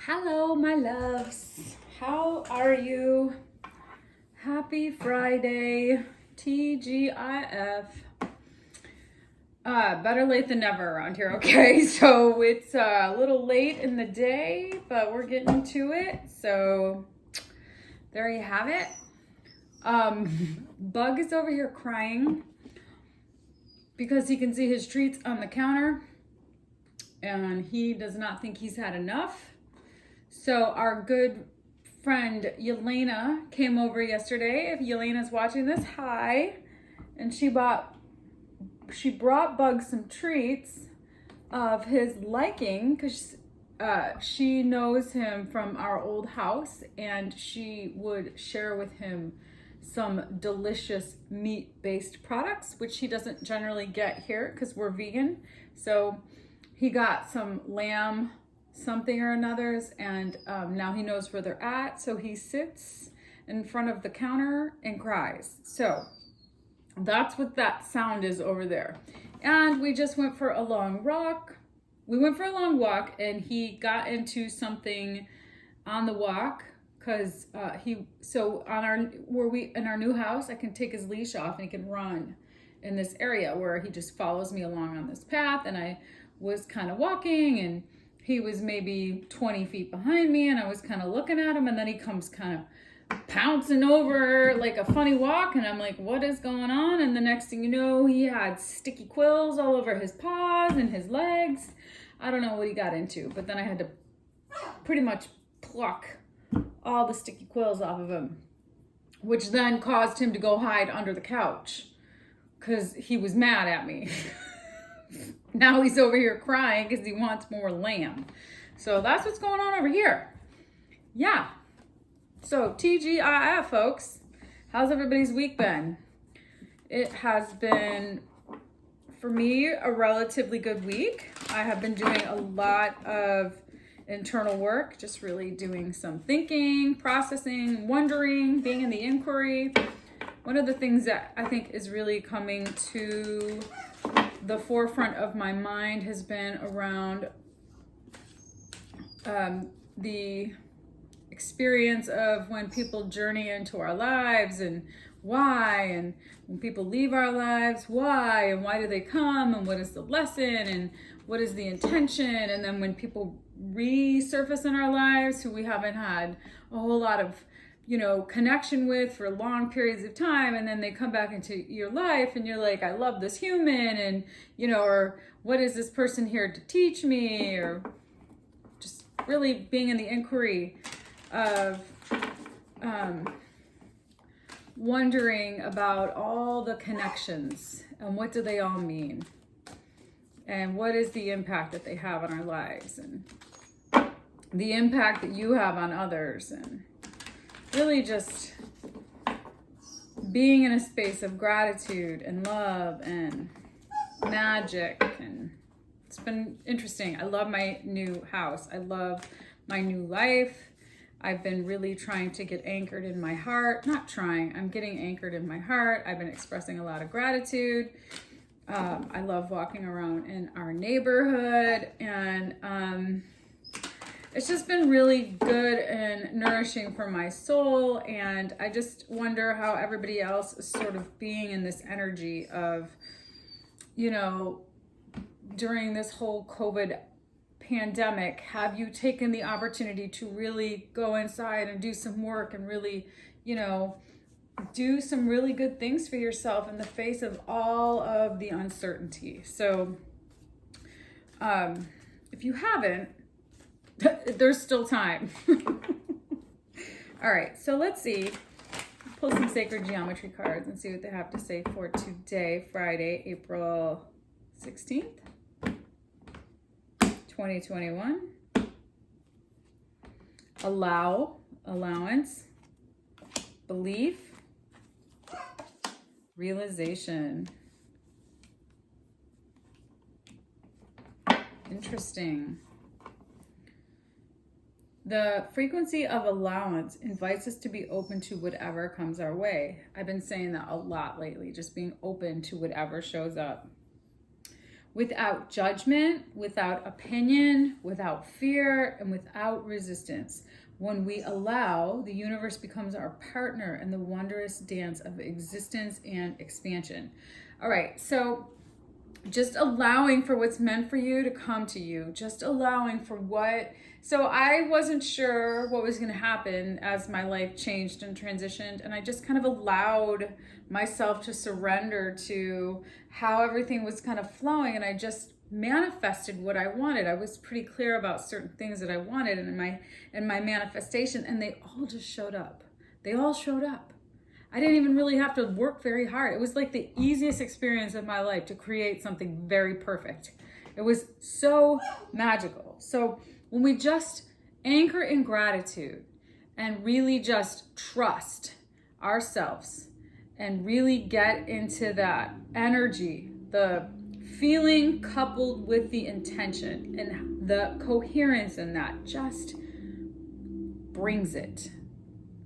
Hello, my loves. How are you? Happy Friday, TGIF. Better late than never around here, okay? So it's a little late in the day, but we're getting to it. So there you have it. Bug is over here crying because he can see his treats on the counter and he does not think he's had enough. So our good friend Yelena came over yesterday. If Yelena's watching this, hi. And she brought Bug some treats of his liking because she knows him from our old house and she would share with him some delicious meat-based products, which he doesn't generally get here because we're vegan. So he got some lamb something or another's, and now he knows where they're at. So he sits in front of the counter and cries. So that's what that sound is over there. And we just went for a long walk. We went for a long walk and he got into something on the walk because in our new house, I can take his leash off and he can run in this area where he just follows me along on this path. And I was kind of walking and he was maybe 20 feet behind me and I was kind of looking at him and then he comes kind of pouncing over like a funny walk and I'm like, what is going on? And the next thing you know, he had sticky quills all over his paws and his legs. I don't know what he got into, but then I had to pretty much pluck all the sticky quills off of him, which then caused him to go hide under the couch because he was mad at me. Now he's over here crying because he wants more lamb. So that's what's going on over here. Yeah. So TGIF, folks. How's everybody's week been? It has been, for me, a relatively good week. I have been doing a lot of internal work, just really doing some thinking, processing, wondering, being in the inquiry. One of the things that I think is really coming to the forefront of my mind has been around the experience of when people journey into our lives and why, and when people leave our lives, why, and why do they come, and what is the lesson, and what is the intention, and then when people resurface in our lives who we haven't had a whole lot of connection with for long periods of time, and then they come back into your life and you're like, I love this human, and or what is this person here to teach me, or just really being in the inquiry of wondering about all the connections and what do they all mean and what is the impact that they have on our lives and the impact that you have on others, and really just being in a space of gratitude and love and magic. And it's been interesting. I love my new house. I love my new life. I've been really trying to get anchored in my heart. Not trying, I'm getting anchored in my heart. I've been expressing a lot of gratitude. I love walking around in our neighborhood, and it's just been really good and nourishing for my soul. And I just wonder how everybody else is sort of being in this energy of, during this whole COVID pandemic, have you taken the opportunity to really go inside and do some work and really, do some really good things for yourself in the face of all of the uncertainty? So if you haven't, there's still time. All right, so let's see. Pull some sacred geometry cards and see what they have to say for today, Friday, April 16th, 2021. Allow, allowance, belief, realization. Interesting. The frequency of allowance invites us to be open to whatever comes our way. I've been saying that a lot lately, just being open to whatever shows up. without judgment, without opinion, without fear, and without resistance. When we allow, the universe becomes our partner in the wondrous dance of existence and expansion. All right, so just allowing for what's meant for you to come to you, just allowing for what. So I wasn't sure what was going to happen as my life changed and transitioned, and I just kind of allowed myself to surrender to how everything was kind of flowing, and I just manifested what I wanted. I was pretty clear about certain things that I wanted in my manifestation, and they all just showed up. They all showed up. I didn't even really have to work very hard. It was like the easiest experience of my life to create something very perfect. It was so magical. So when we just anchor in gratitude and really just trust ourselves and really get into that energy, the feeling coupled with the intention and the coherence in that just brings it.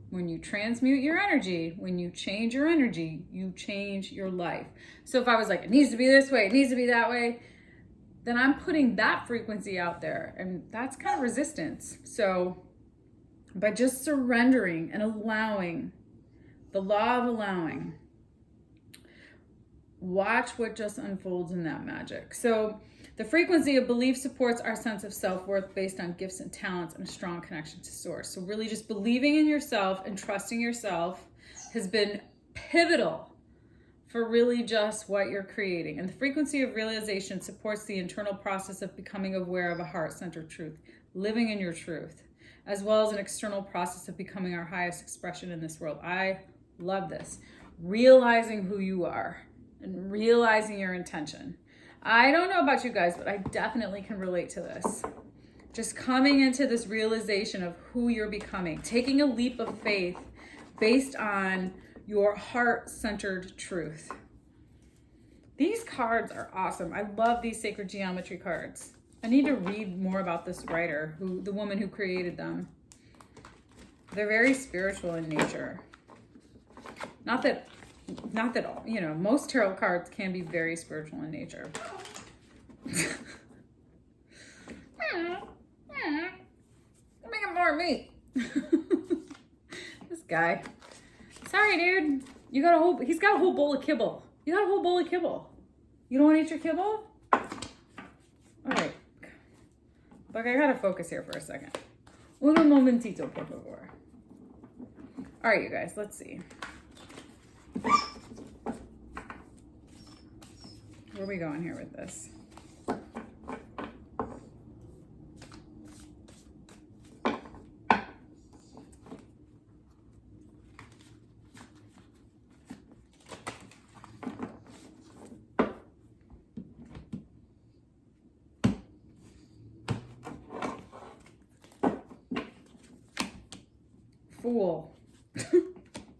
When you transmute your energy, when you change your energy, you change your life. So if I was like, it needs to be this way, it needs to be that way, then I'm putting that frequency out there, and that's kind of resistance. So by just surrendering and allowing, the law of allowing, watch what just unfolds in that magic. So the frequency of belief supports our sense of self-worth based on gifts and talents and a strong connection to source. So really just believing in yourself and trusting yourself has been pivotal for really just what you're creating. And the frequency of realization supports the internal process of becoming aware of a heart-centered truth, living in your truth, as well as an external process of becoming our highest expression in this world. I love this. Realizing who you are and realizing your intention. I don't know about you guys, but I definitely can relate to this. Just coming into this realization of who you're becoming, taking a leap of faith based on your heart-centered truth. These cards are awesome. I love these sacred geometry cards. I need to read more about this writer, the woman who created them. They're very spiritual in nature. Not that, most tarot cards can be very spiritual in nature. Make it more meat. This guy. Sorry, dude. He's got a whole bowl of kibble. You got a whole bowl of kibble. You don't want to eat your kibble? All right. But I gotta focus here for a second. Un momentito, por favor. All right, you guys, let's see. Where are we going here with this? Fool.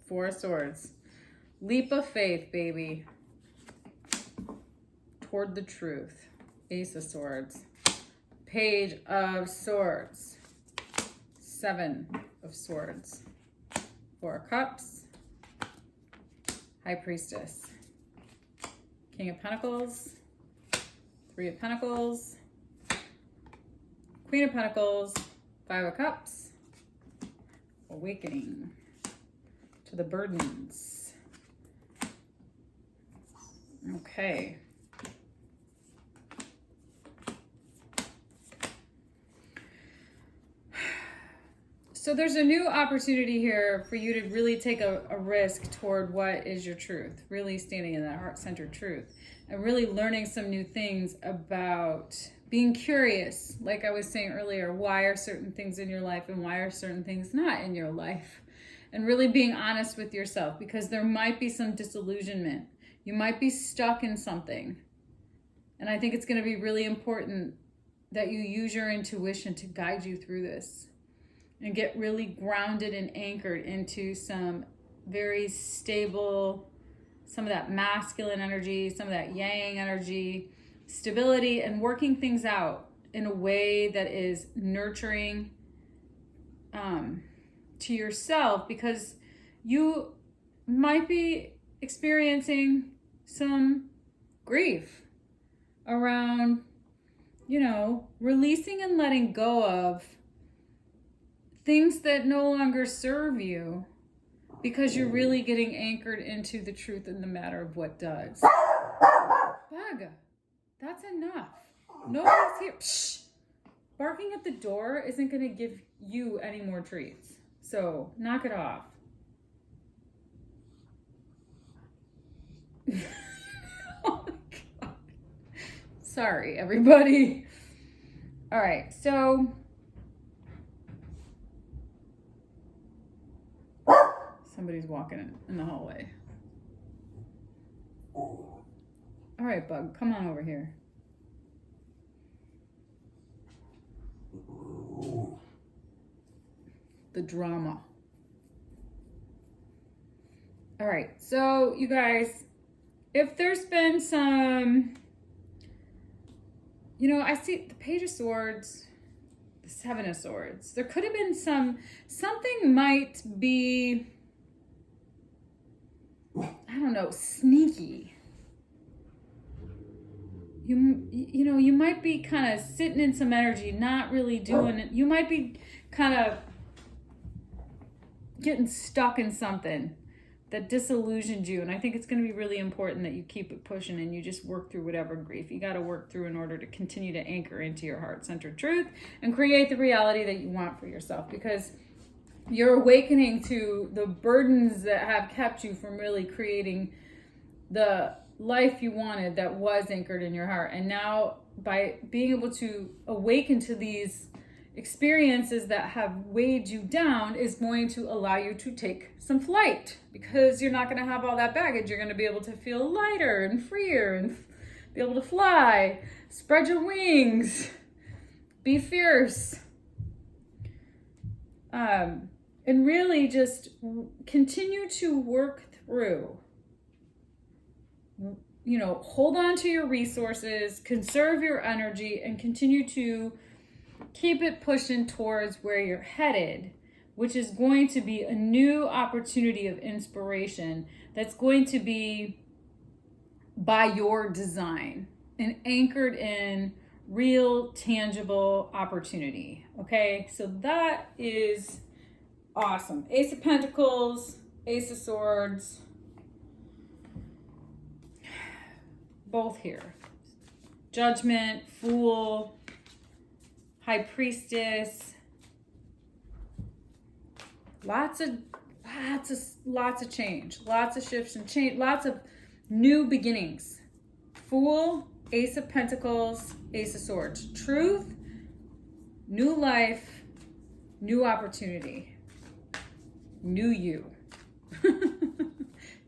Four of Swords. Leap of faith, baby. Toward the truth. Ace of Swords. Page of Swords. Seven of Swords. Four of Cups. High Priestess. King of Pentacles. Three of Pentacles. Queen of Pentacles. Five of Cups. Awakening to the burdens. Okay. So there's a new opportunity here for you to really take a risk toward what is your truth, really standing in that heart-centered truth and really learning some new things about being curious. Like I was saying earlier, why are certain things in your life and why are certain things not in your life? And really being honest with yourself, because there might be some disillusionment. You might be stuck in something. And I think it's going to be really important that you use your intuition to guide you through this and get really grounded and anchored into some very stable, some of that masculine energy, some of that yang energy, stability, and working things out in a way that is nurturing to yourself, because you might be experiencing some grief around, releasing and letting go of things that no longer serve you because you're really getting anchored into the truth in the matter of what does. Bug, that's enough. Nobody's here. Psh. Barking at the door isn't going to give you any more treats. So knock it off. Oh my God. Sorry, everybody. All right, so somebody's walking in the hallway. All right, Bug, come on over here. The drama. All right, so you guys, if there's been some, I see the Page of Swords, the Seven of Swords. There could have been something might be, I don't know, sneaky. You might be kind of sitting in some energy, not really doing it. You might be kind of getting stuck in something that disillusioned you. And I think it's going to be really important that you keep it pushing and you just work through whatever grief you got to work through in order to continue to anchor into your heart-centered truth and create the reality that you want for yourself, because you're awakening to the burdens that have kept you from really creating the life you wanted that was anchored in your heart. And now by being able to awaken to these experiences that have weighed you down is going to allow you to take some flight, because you're not going to have all that baggage. You're going to be able to feel lighter and freer and be able to fly, spread your wings, be fierce, and really just continue to work through, hold on to your resources, conserve your energy, and continue to keep it pushing towards where you're headed, which is going to be a new opportunity of inspiration that's going to be by your design and anchored in real, tangible opportunity. Okay, so that is awesome. Ace of Pentacles, Ace of Swords, both here. Judgment, Fool, High Priestess. Lots of change, lots of shifts and change, lots of new beginnings. Fool, Ace of Pentacles, Ace of Swords. Truth, new life, new opportunity, new you.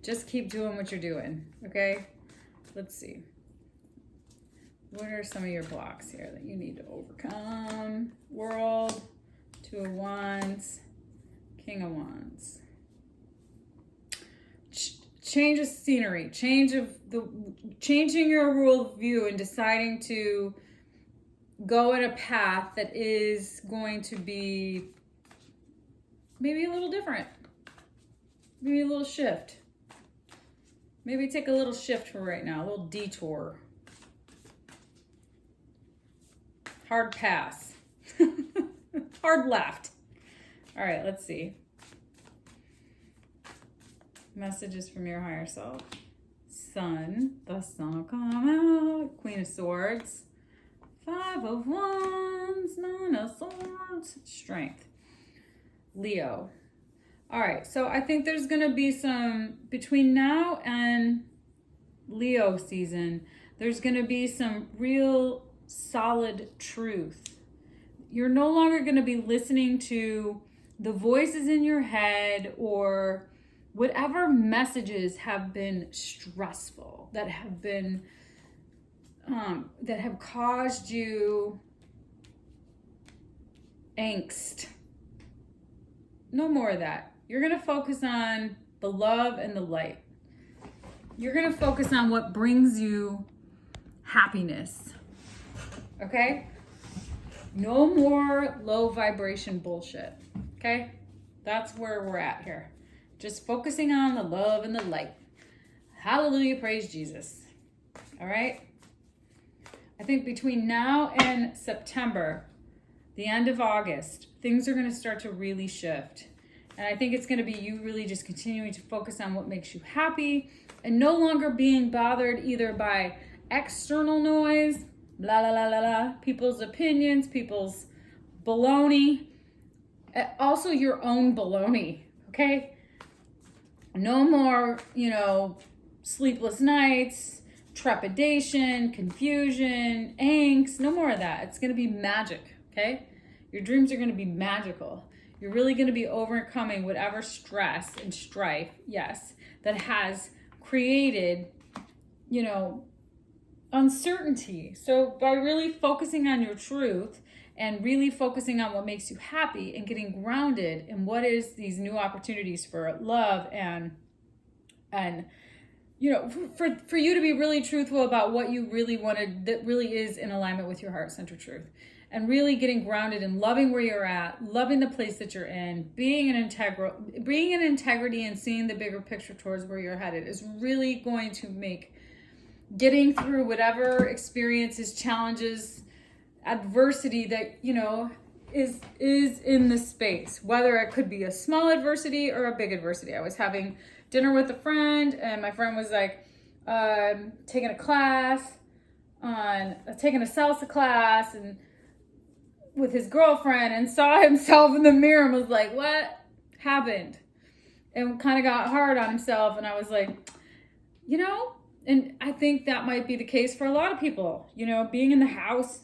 Just keep doing what you're doing, okay? Let's see. What are some of your blocks here that you need to overcome? World, Two of Wands, King of Wands. Change of scenery, changing your worldview and deciding to go in a path that is going to be maybe a little different. Maybe a little shift. Maybe take a little shift for right now, a little detour. Hard pass. Hard left. All right, let's see. Messages from your higher self. Sun. The sun will come out. Queen of Swords. Five of Wands. Nine of Swords. Strength. Leo. All right, so I think there's going to be some, between now and Leo season, there's going to be some real solid truth. You're no longer going to be listening to the voices in your head or whatever messages have been stressful, that have been that have caused you angst. No more of that. You're going to focus on the love and the light. You're going to focus on what brings you happiness. Okay? No more low vibration bullshit. Okay? That's where we're at here. Just focusing on the love and the light. Hallelujah, praise Jesus. All right? I think between now and September, the end of August, things are going to start to really shift. And I think it's going to be you really just continuing to focus on what makes you happy and no longer being bothered either by external noise, la la la la la, people's opinions, people's baloney, also your own baloney, okay? No more, sleepless nights, trepidation, confusion, angst, no more of that. It's going to be magic, okay? Your dreams are going to be magical. You're really going to be overcoming whatever stress and strife, yes, that has created, uncertainty. So by really focusing on your truth and really focusing on what makes you happy and getting grounded in what is these new opportunities for love and for you to be really truthful about what you really wanted that really is in alignment with your heart-centered truth. And really getting grounded in loving where you're at, loving the place that you're in, being in integrity and seeing the bigger picture towards where you're headed is really going to make getting through whatever experiences, challenges, adversity that, is in the space, whether it could be a small adversity or a big adversity. I was having dinner with a friend and my friend was like, taking a salsa class and with his girlfriend and saw himself in the mirror and was like, what happened? And kind of got hard on himself. And I was like, and I think that might be the case for a lot of people, being in the house.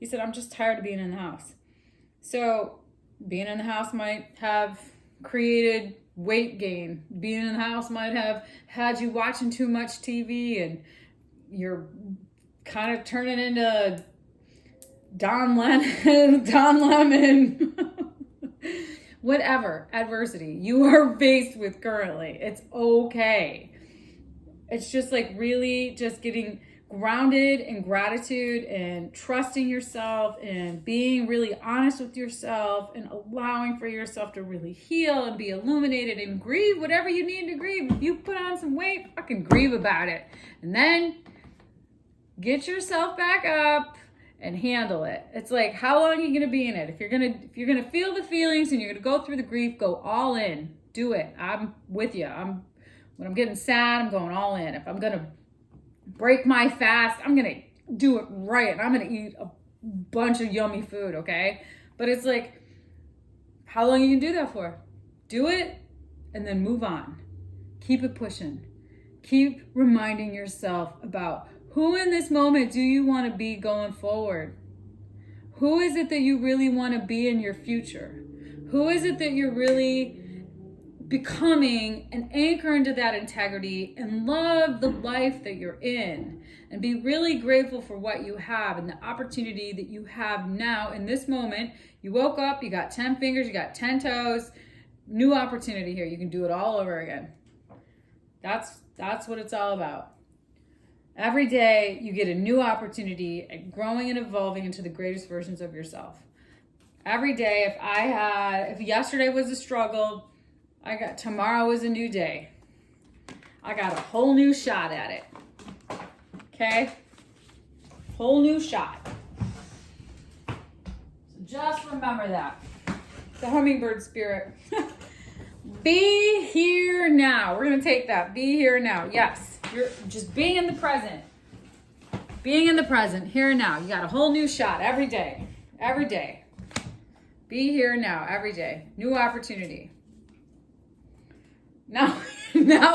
He said, I'm just tired of being in the house. So being in the house might have created weight gain. Being in the house might have had you watching too much TV and you're kind of turning into Don Lemon, whatever adversity you are faced with currently. It's okay. It's just like really just getting grounded in gratitude and trusting yourself and being really honest with yourself and allowing for yourself to really heal and be illuminated and grieve whatever you need to grieve. If you put on some weight, fucking grieve about it. And then get yourself back up and handle it. It's like, how long are you gonna be in it? If you're gonna feel the feelings and you're gonna go through the grief, go all in. Do it. I'm with you. When I'm getting sad, I'm going all in. If I'm gonna break my fast, I'm gonna do it right. And I'm gonna eat a bunch of yummy food, okay? But it's like, how long you can do that for? Do it and then move on. Keep it pushing. Keep reminding yourself about who in this moment do you want to be going forward? Who is it that you really want to be in your future? Who is it that you're really becoming and anchor into that integrity and love the life that you're in and be really grateful for what you have and the opportunity that you have now in this moment. You woke up, you got 10 fingers, you got 10 toes, new opportunity here. You can do it all over again. That's what it's all about. Every day you get a new opportunity at growing and evolving into the greatest versions of yourself. Every day, if yesterday was a struggle, tomorrow is a new day. I got a whole new shot at it. Okay? Whole new shot. So just remember that. The hummingbird spirit. Be here now. We're going to take that. Be here now. Yes. You're just being in the present. Being in the present, here and now. You got a whole new shot every day. Every day. Be here now, every day. New opportunity. Now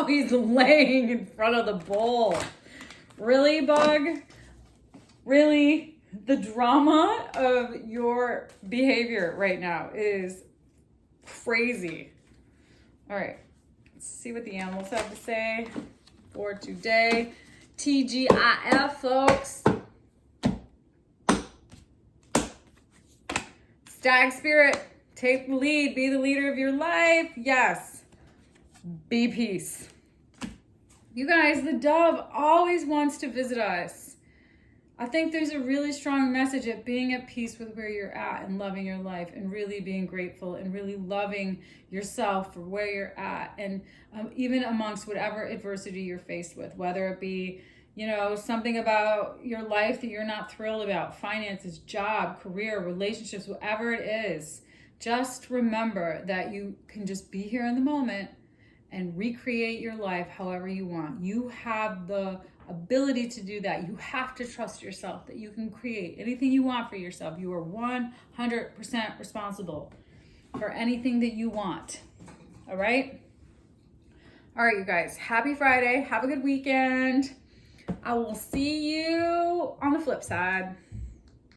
he's laying in front of the bowl. Really, Bug? Really? The drama of your behavior right now is crazy. All right. Let's see what the animals have to say for today. TGIF, folks. Stag spirit, take the lead. Be the leader of your life. Yes. Be peace. You guys, the dove always wants to visit us. I think there's a really strong message at being at peace with where you're at and loving your life and really being grateful and really loving yourself for where you're at. And even amongst whatever adversity you're faced with, whether it be, something about your life that you're not thrilled about, finances, job, career, relationships, whatever it is, just remember that you can just be here in the moment and recreate your life however you want. You have the ability to do that. You have to trust yourself that you can create anything you want for yourself. You are 100% responsible for anything that you want. All right? All right, you guys. Happy Friday. Have a good weekend. I will see you on the flip side.